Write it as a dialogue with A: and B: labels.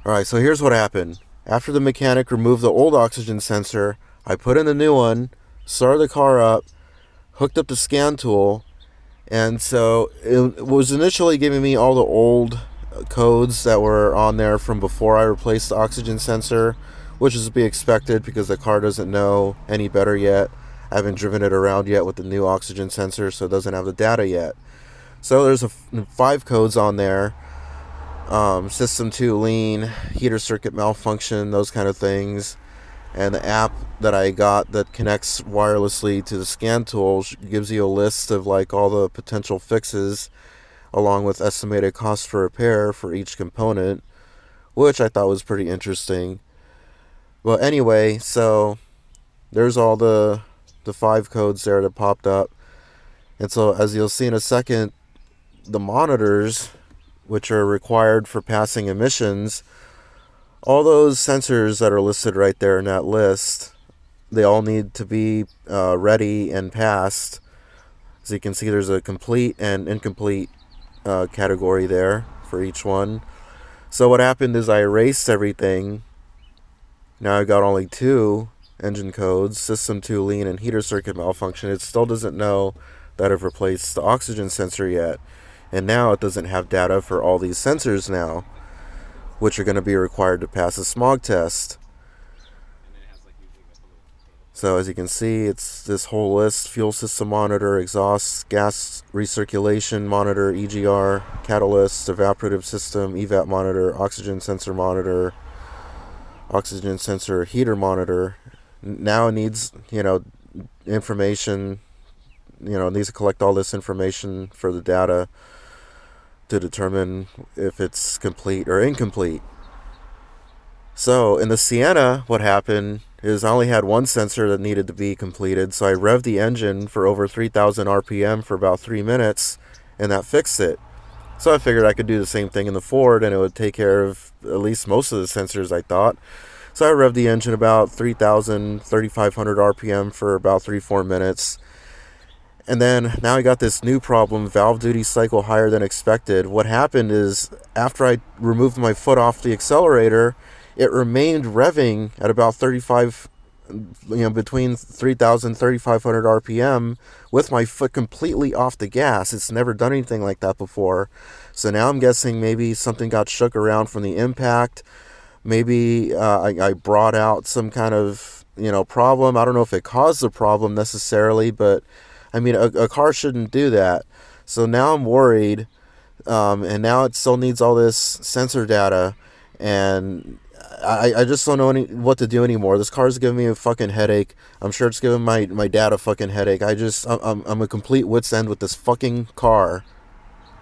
A: Alright, so here's what happened. After the mechanic removed the old oxygen sensor, I put in the new one, started the car up, hooked up the scan tool, and so it was initially giving me all the old codes that were on there from before I replaced the oxygen sensor, which is to be expected because the car doesn't know any better yet. I haven't driven it around yet with the new oxygen sensor, so it doesn't have the data yet. So there's 5 codes on there. System 2 lean, heater circuit malfunction, those kind of things. And the app that I got that connects wirelessly to the scan tool gives you a list of like all the potential fixes along with estimated cost for repair for each component, which I thought was pretty interesting. Well, anyway, so there's all the 5 codes there that popped up. And so as you'll see in a second, the monitors, which are required for passing emissions, all those sensors that are listed right there in that list, they all need to be ready and passed. As you can see, there's a complete and incomplete category there for each one. So what happened is I erased everything. Now I got only 2 engine codes, System 2 lean and heater circuit malfunction. It still doesn't know that I've replaced the oxygen sensor yet. And now it doesn't have data for all these sensors now, which are going to be required to pass a smog test. So as you can see, it's this whole list: fuel system monitor, exhaust gas recirculation monitor, EGR, catalyst, evaporative system, evap monitor, oxygen sensor monitor, oxygen sensor heater monitor. Now it needs, information, it needs to collect all this information for the data to determine if it's complete or incomplete. So in the Sienna, what happened is I only had one sensor that needed to be completed, so I revved the engine for over 3,000 RPM for about 3 minutes, and that fixed it. So I figured I could do the same thing in the Ford, and it would take care of at least most of the sensors, I thought. So I revved the engine about 3,000, 3,500 RPM for about 3-4 minutes. And then now I got this new problem, valve duty cycle higher than expected. What happened is after I removed my foot off the accelerator, it remained revving at about 35, between 3,000 3,500 RPM with my foot completely off the gas. It's never done anything like that before. So now I'm guessing maybe something got shook around from the impact. Maybe I brought out some kind of, problem. I don't know if it caused the problem necessarily, but I mean, a car shouldn't do that. So now I'm worried, and now it still needs all this sensor data, and I just don't know what to do anymore. This car's giving me a fucking headache. I'm sure it's giving my dad a fucking headache. I'm a complete wit's end with this fucking car.